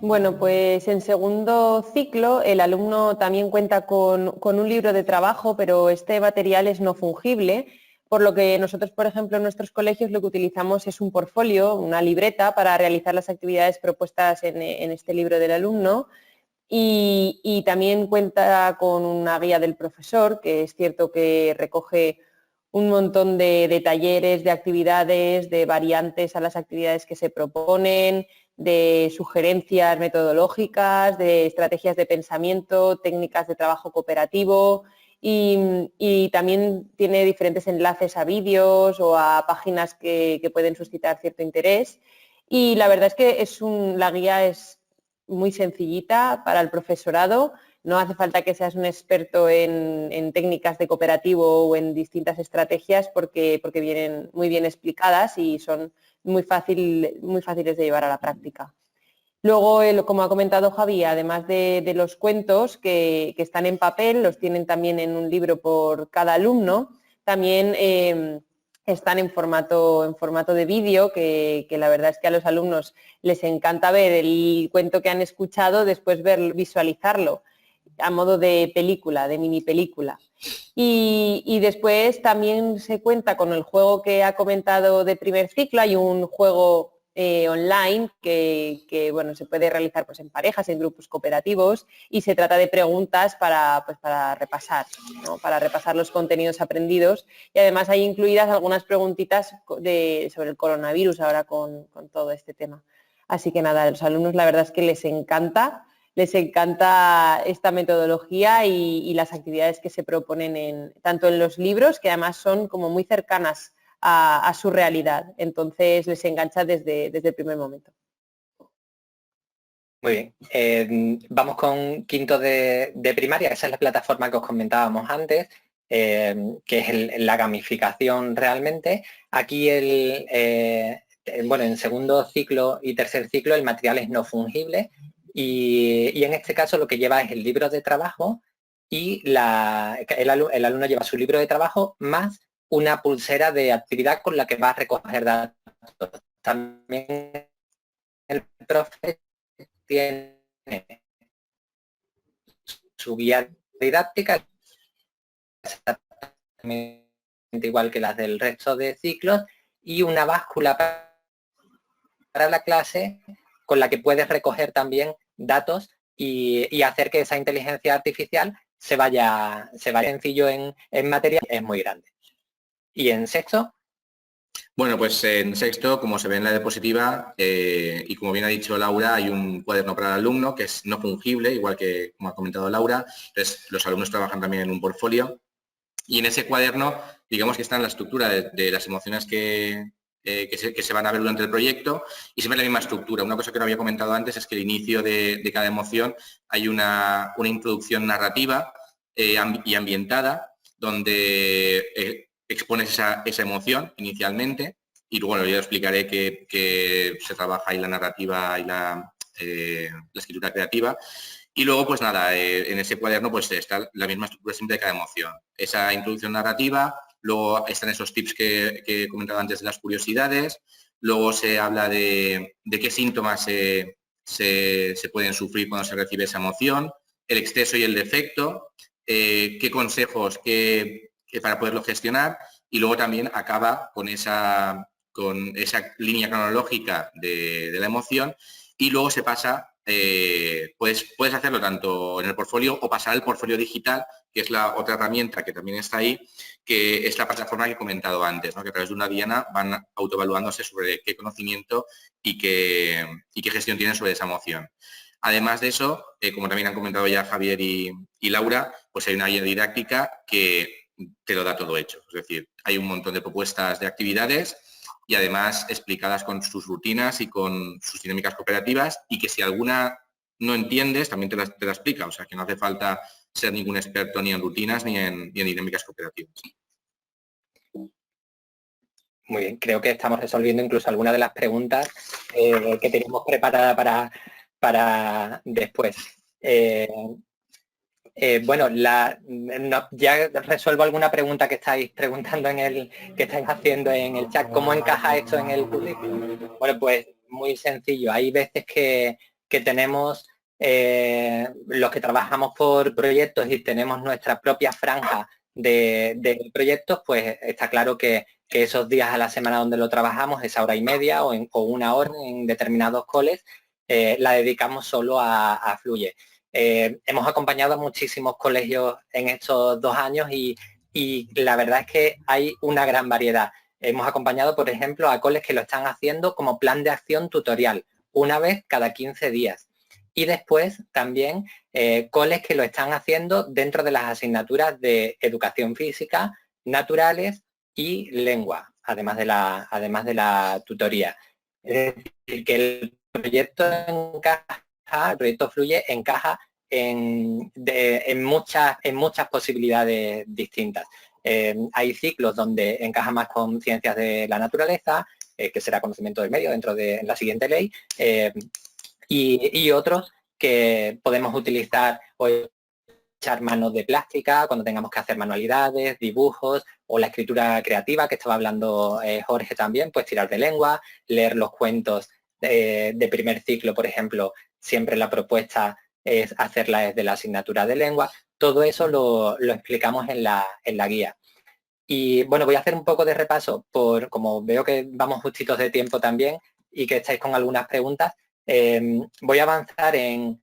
Bueno, pues en segundo ciclo el alumno también cuenta con un libro de trabajo, pero este material es no fungible, por lo que nosotros, por ejemplo, en nuestros colegios lo que utilizamos es un portfolio, una libreta para realizar las actividades propuestas en este libro del alumno, y también cuenta con una guía del profesor, que es cierto que recoge un montón de talleres, de actividades, de variantes a las actividades que se proponen, de sugerencias metodológicas, de estrategias de pensamiento, técnicas de trabajo cooperativo y también tiene diferentes enlaces a vídeos o a páginas que pueden suscitar cierto interés. Y la verdad es que la guía es muy sencillita para el profesorado. No hace falta que seas un experto en técnicas de cooperativo o en distintas estrategias porque vienen muy bien explicadas y son muy fáciles de llevar a la práctica. Luego, como ha comentado Javi, además de los cuentos que están en papel, los tienen también en un libro por cada alumno, también están en formato de vídeo, que la verdad es que a los alumnos les encanta ver el cuento que han escuchado, después visualizarlo a modo de película, de mini película. Y después también se cuenta con el juego que ha comentado de primer ciclo. Hay un juego online que bueno, se puede realizar pues, en parejas, en grupos cooperativos, y se trata de preguntas para repasar, ¿no? Para repasar los contenidos aprendidos, y además hay incluidas algunas preguntitas sobre el coronavirus ahora con todo este tema. Así que nada, a los alumnos la verdad es que les encanta esta metodología y las actividades que se proponen tanto en los libros, que además son como muy cercanas a su realidad. Entonces les engancha desde el primer momento. Muy bien. Vamos con quinto de primaria. Esa es la plataforma que os comentábamos antes, que es la gamificación realmente. Aquí en segundo ciclo y tercer ciclo el material es no fungible. Y en este caso lo que lleva es el libro de trabajo y el alumno lleva su libro de trabajo más una pulsera de actividad con la que va a recoger datos. También el profe tiene su guía didáctica, exactamente igual que las del resto de ciclos, y una báscula para la clase con la que puedes recoger también datos y hacer que esa inteligencia artificial se vaya sencillo en materia, es muy grande. ¿Y en sexto? Bueno, pues en sexto, como se ve en la diapositiva, y como bien ha dicho Laura, hay un cuaderno para el alumno que es no fungible, igual que como ha comentado Laura. Entonces, los alumnos trabajan también en un portfolio. Y en ese cuaderno, digamos que está en la estructura de las emociones que se van a ver durante el proyecto, y siempre la misma estructura. Una cosa que no había comentado antes es que al inicio de cada emoción hay una introducción narrativa y ambientada, donde expones esa emoción inicialmente, y luego ya explicaré que se trabaja ahí la narrativa y la escritura creativa. Y luego, pues nada, en ese cuaderno pues está la misma estructura siempre de cada emoción. Esa introducción narrativa, luego están esos tips que he comentado antes de las curiosidades, luego se habla de qué síntomas se pueden sufrir cuando se recibe esa emoción, el exceso y el defecto, qué consejos para poderlo gestionar, y luego también acaba con esa línea cronológica de la emoción, y luego se pasa puedes hacerlo tanto en el portfolio o pasar al portfolio digital, que es la otra herramienta que también está ahí, que es la plataforma que he comentado antes, ¿no? Que a través de una diana van autoevaluándose sobre qué conocimiento y qué gestión tienen sobre esa moción. Además de eso, como también han comentado ya Javier y Laura, pues hay una guía didáctica que te lo da todo hecho. Es decir, hay un montón de propuestas de actividades y además explicadas con sus rutinas y con sus dinámicas cooperativas, y que si alguna no entiendes, también te la explica. O sea, que no hace falta ser ningún experto ni en rutinas ni en dinámicas cooperativas. Muy bien, creo que estamos resolviendo incluso algunas de las preguntas que teníamos preparadas para después. Bueno, ya resuelvo alguna pregunta que estáis preguntando que estáis haciendo en el chat. ¿Cómo encaja esto en el currículum? Bueno, pues muy sencillo. Hay veces que tenemos los que trabajamos por proyectos y tenemos nuestra propia franja de proyectos, pues está claro que esos días a la semana donde lo trabajamos, esa hora y media o una hora en determinados coles, la dedicamos solo a Fluye. Hemos acompañado a muchísimos colegios en estos 2 años y la verdad es que hay una gran variedad. Hemos acompañado, por ejemplo, a coles que lo están haciendo como plan de acción tutorial, una vez cada 15 días. Y después también coles que lo están haciendo dentro de las asignaturas de educación física, naturales y lengua, además de la tutoría. Es decir, que el proyecto Fluye encaja en muchas posibilidades distintas. Hay ciclos donde encaja más con ciencias de la naturaleza, que será conocimiento del medio dentro de la siguiente ley, y otros que podemos utilizar o echar manos de plástica cuando tengamos que hacer manualidades, dibujos o la escritura creativa, que estaba hablando Jorge también, pues tirar de lengua, leer los cuentos de primer ciclo, por ejemplo. Siempre la propuesta es hacerla desde la asignatura de lengua. Todo eso lo explicamos en la guía. Y bueno, voy a hacer un poco de repaso, como veo que vamos justitos de tiempo también y que estáis con algunas preguntas. Voy a avanzar en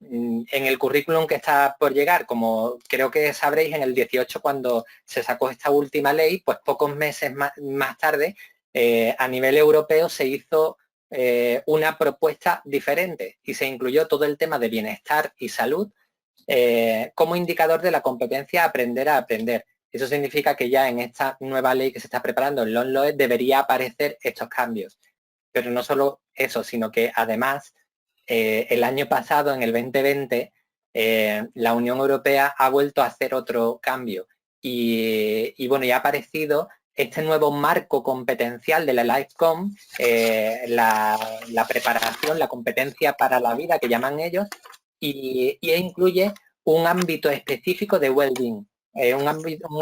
el currículum que está por llegar. Como creo que sabréis, en el 18, cuando se sacó esta última ley, pues pocos meses más tarde, a nivel europeo se hizo una propuesta diferente y se incluyó todo el tema de bienestar y salud como indicador de la competencia aprender a aprender. Eso significa que ya en esta nueva ley que se está preparando, el LOMLOE, debería aparecer estos cambios. Pero no solo eso, sino que además el año pasado, en el 2020, la Unión Europea ha vuelto a hacer otro cambio y bueno, ya ha aparecido este nuevo marco competencial de la LifeCom, la preparación, la competencia para la vida que llaman ellos, y incluye un ámbito específico de well-being, un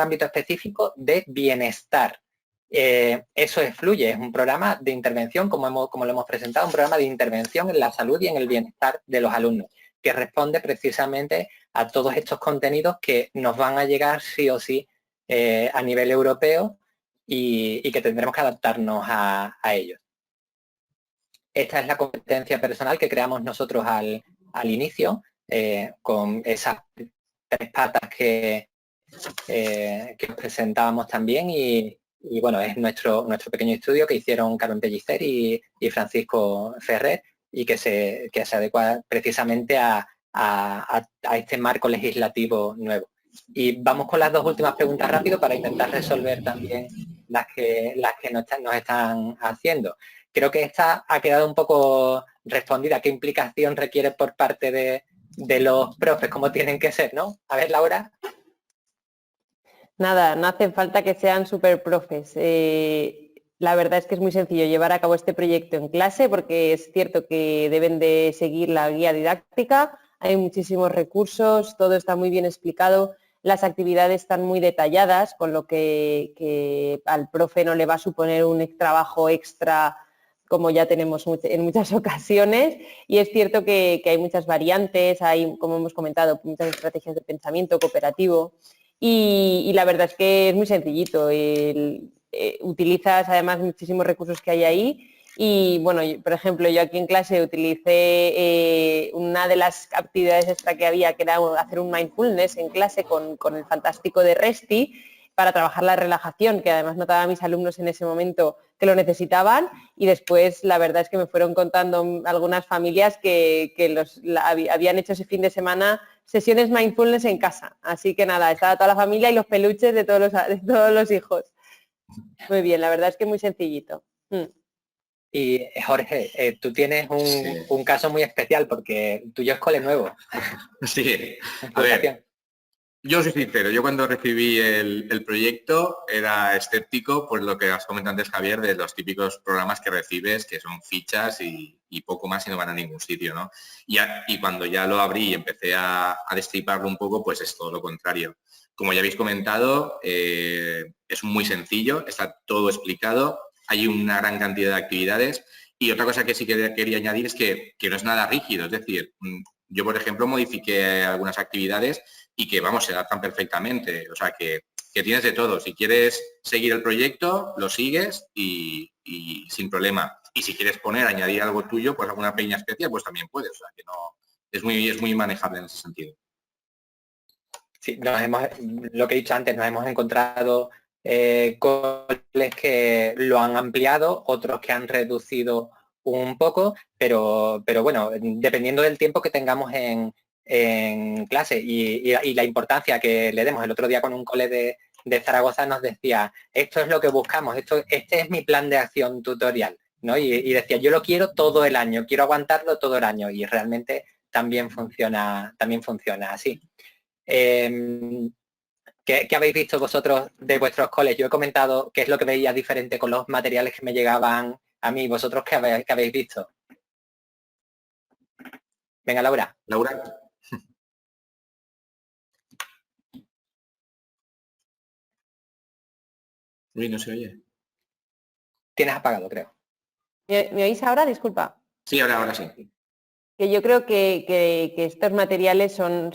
ámbito específico de bienestar. Eso es Fluye, es un programa de intervención, como lo hemos presentado, un programa de intervención en la salud y en el bienestar de los alumnos, que responde precisamente a todos estos contenidos que nos van a llegar sí o sí a nivel europeo y que tendremos que adaptarnos a ellos. Esta es la competencia personal que creamos nosotros al inicio, con esas 3 patas que os presentábamos también y bueno, es nuestro pequeño estudio que hicieron Carmen Pellicer y Francisco Ferrer y que se adecua precisamente a este marco legislativo nuevo. Y vamos con las 2 últimas preguntas rápido para intentar resolver también las que nos están haciendo. Creo que esta ha quedado un poco respondida. ¿Qué implicación requiere por parte de los profes? ¿Cómo tienen que ser, no? A ver, Laura. Nada, no hace falta que sean súper profes. La verdad es que es muy sencillo llevar a cabo este proyecto en clase, porque es cierto que deben de seguir la guía didáctica, hay muchísimos recursos, todo está muy bien explicado, las actividades están muy detalladas, con lo que al profe no le va a suponer un trabajo extra como ya tenemos en muchas ocasiones, y es cierto que hay muchas variantes, hay, como hemos comentado, muchas estrategias de pensamiento cooperativo, y la verdad es que es muy sencillito. Utilizas además muchísimos recursos que hay ahí Y bueno, por ejemplo, yo aquí en clase utilicé una de las actividades extra que había, que era hacer un mindfulness en clase con el fantástico de Resti, para trabajar la relajación, que además notaba a mis alumnos en ese momento que lo necesitaban, y después la verdad es que me fueron contando algunas familias que habían hecho ese fin de semana sesiones mindfulness en casa. Así que nada, estaba toda la familia y los peluches de todos los hijos. Muy bien, la verdad es que muy sencillito. Y Jorge, tú tienes un caso muy especial porque tuyo es cole nuevo. Sí, a ver, yo soy sincero, yo cuando recibí el proyecto era escéptico por lo que has comentado antes, Javier, de los típicos programas que recibes, que son fichas y poco más y no van a ningún sitio, ¿no? Y cuando ya lo abrí y empecé a destriparlo un poco, pues es todo lo contrario. Como ya habéis comentado, es muy sencillo, está todo explicado, hay una gran cantidad de actividades y otra cosa que sí que quería añadir es que no es nada rígido, es decir, yo por ejemplo modifiqué algunas actividades y que vamos, se adaptan perfectamente, o sea que tienes de todo, si quieres seguir el proyecto, lo sigues y sin problema. Y si quieres añadir algo tuyo, pues alguna peña especial, pues también puedes, o sea que no, es muy manejable en ese sentido. Sí, lo que he dicho antes, nos hemos encontrado coles que lo han ampliado, otros que han reducido un poco, pero bueno, dependiendo del tiempo que tengamos en clase y la importancia que le demos. El otro día con un cole de Zaragoza nos decía, esto es lo que buscamos, este es mi plan de acción tutorial, ¿no? Y decía, yo lo quiero todo el año, quiero aguantarlo todo el año, y realmente también funciona así. ¿Qué habéis visto vosotros de vuestros coles? Yo he comentado qué es lo que veía diferente con los materiales que me llegaban a mí. ¿Vosotros qué habéis visto? Venga, Laura. Laura. Uy, no se oye. Tienes apagado, creo. ¿Me oís ahora? Disculpa. Sí, ahora sí. Que yo creo que estos materiales son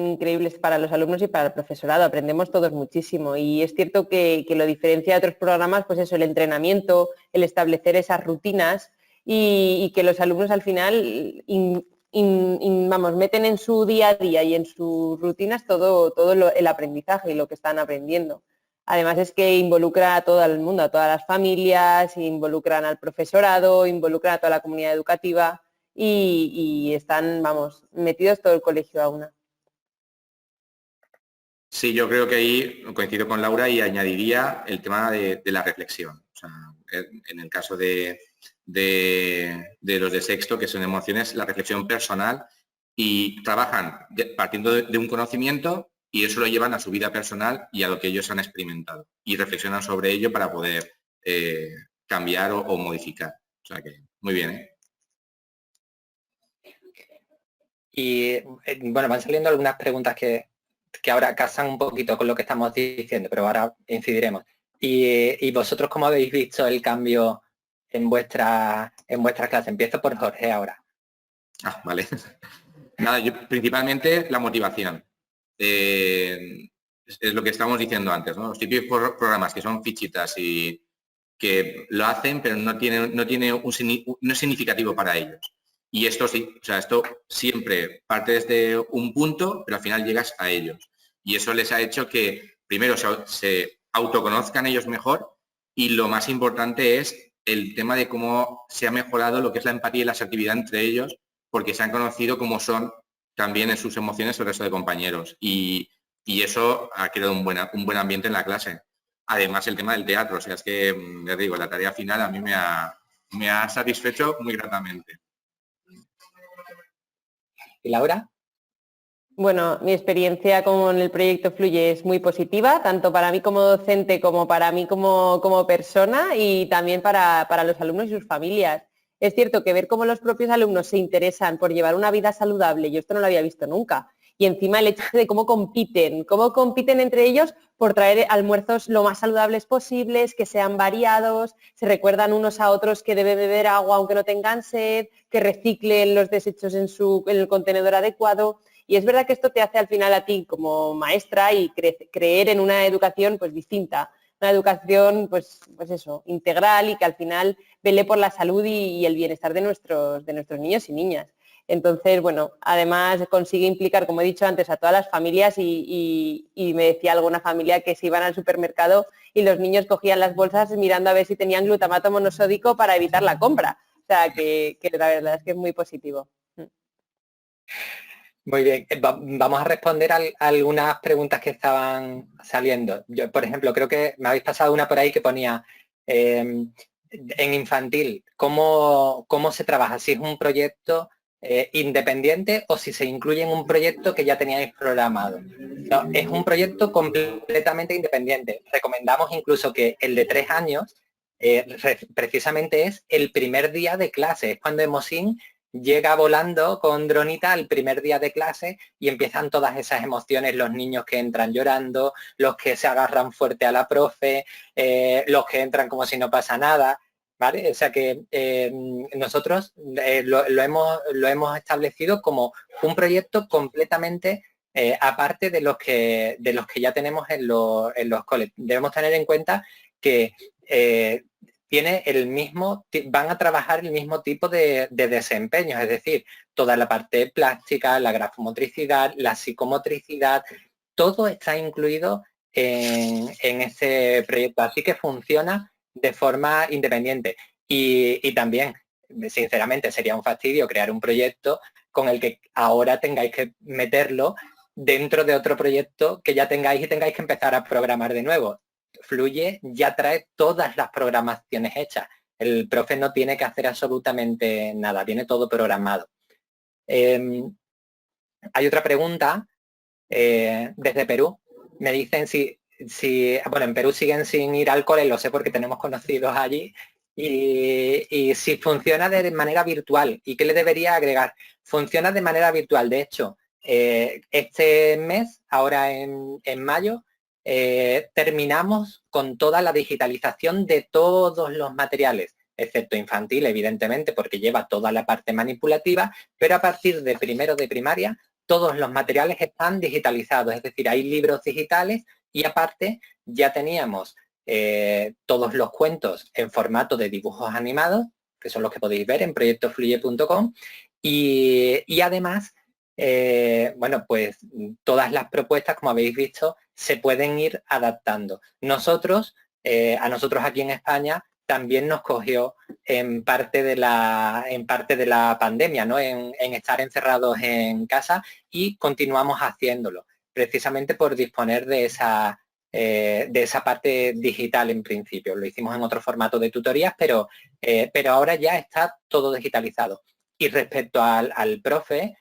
increíbles para los alumnos y para el profesorado, aprendemos todos muchísimo, y es cierto que lo diferencia de otros programas, pues eso, el entrenamiento, el establecer esas rutinas y que los alumnos al final meten en su día a día y en sus rutinas todo el aprendizaje y lo que están aprendiendo. Además es que involucra a todo el mundo, a todas las familias, involucran al profesorado, involucran a toda la comunidad educativa. Y están, metidos todo el colegio a una. Sí, yo creo que ahí coincido con Laura y añadiría el tema de la reflexión. O sea, en el caso de los de sexto, que son emociones, la reflexión personal, y trabajan partiendo de un conocimiento y eso lo llevan a su vida personal y a lo que ellos han experimentado. Y reflexionan sobre ello para poder cambiar o modificar. O sea que, muy bien, ¿eh? Y bueno, van saliendo algunas preguntas que ahora casan un poquito con lo que estamos diciendo, pero ahora incidiremos. ¿Y vosotros cómo habéis visto el cambio en vuestra clase? Empiezo por Jorge ahora. Ah, vale. Nada, principalmente la motivación. Es lo que estábamos diciendo antes, ¿no? Los típicos programas que son fichitas y que lo hacen, pero no es significativo para ellos. Y esto sí, o sea, esto siempre parte desde un punto, pero al final llegas a ellos. Y eso les ha hecho que primero se autoconozcan ellos mejor, y lo más importante es el tema de cómo se ha mejorado lo que es la empatía y la asertividad entre ellos, porque se han conocido como son también en sus emociones el resto de compañeros. Y eso ha creado un buen ambiente en la clase. Además, el tema del teatro, o sea, es que, les digo, la tarea final a mí me ha satisfecho muy gratamente. ¿Y Laura? Bueno, mi experiencia con el proyecto Fluye es muy positiva, tanto para mí como docente como para mí como persona, y también para los alumnos y sus familias. Es cierto que ver cómo los propios alumnos se interesan por llevar una vida saludable, yo esto no lo había visto nunca. Y encima el hecho de cómo compiten entre ellos por traer almuerzos lo más saludables posibles, que sean variados, se recuerdan unos a otros que deben beber agua aunque no tengan sed, que reciclen los desechos en el contenedor adecuado. Y es verdad que esto te hace al final a ti como maestra y creer en una educación pues distinta, una educación, pues eso, integral y que al final vele por la salud y el bienestar de nuestros niños y niñas. Entonces, bueno, además consigue implicar, como he dicho antes, a todas las familias y me decía alguna familia que se iban al supermercado y los niños cogían las bolsas mirando a ver si tenían glutamato monosódico para evitar la compra. O sea, que la verdad es que es muy positivo. Muy bien, vamos a responder a algunas preguntas que estaban saliendo. Yo, por ejemplo, creo que me habéis pasado una por ahí que ponía en infantil, ¿cómo se trabaja? Si es un proyecto independiente o si se incluye en un proyecto que ya teníais programado. No, es un proyecto completamente independiente. Recomendamos incluso que el de 3 años precisamente es el primer día de clase, es cuando Emosín llega volando con dronita al primer día de clase y empiezan todas esas emociones, los niños que entran llorando, los que se agarran fuerte a la profe, los que entran como si no pasa nada, ¿vale? O sea que nosotros lo hemos establecido como un proyecto completamente aparte de los que ya tenemos en los coles. Debemos tener en cuenta que tiene van a trabajar el mismo tipo de desempeños, es decir, toda la parte plástica, la grafomotricidad, la psicomotricidad, todo está incluido en ese proyecto, así que funciona de forma independiente. Y también, sinceramente, sería un fastidio crear un proyecto con el que ahora tengáis que meterlo dentro de otro proyecto que ya tengáis y tengáis que empezar a programar de nuevo. Fluye ya trae todas las programaciones hechas. El profe no tiene que hacer absolutamente nada, viene todo programado. Hay otra pregunta desde Perú. Me dicen si, bueno, en Perú siguen sin ir al cole, lo sé porque tenemos conocidos allí, y si funciona de manera virtual. ¿Y qué le debería agregar? Funciona de manera virtual. De hecho, este mes, ahora en mayo, terminamos con toda la digitalización de todos los materiales, excepto infantil, evidentemente, porque lleva toda la parte manipulativa, pero a partir de primero de primaria, todos los materiales están digitalizados, es decir, hay libros digitales y aparte ya teníamos todos los cuentos en formato de dibujos animados, que son los que podéis ver en proyectofluye.com, y además, bueno, pues todas las propuestas, como habéis visto, se pueden ir adaptando. A nosotros aquí en España también nos cogió en parte de la pandemia, ¿no? En estar encerrados en casa y continuamos haciéndolo, precisamente por disponer de esa parte digital en principio. Lo hicimos en otro formato de tutorías, pero ahora ya está todo digitalizado. Y respecto al profe,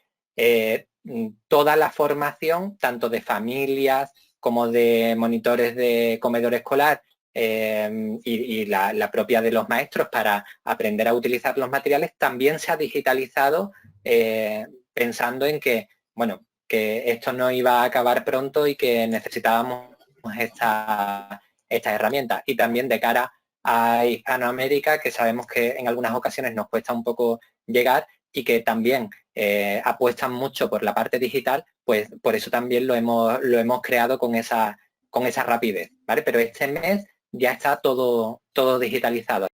toda la formación, tanto de familias como de monitores de comedor escolar y la propia de los maestros para aprender a utilizar los materiales, también se ha digitalizado pensando en que, bueno, que esto no iba a acabar pronto y que necesitábamos esta herramienta. Y también de cara a Hispanoamérica, que sabemos que en algunas ocasiones nos cuesta un poco llegar y que también apuestan mucho por la parte digital, pues por eso también lo hemos creado con esa rapidez, ¿vale? Pero este mes ya está todo digitalizado.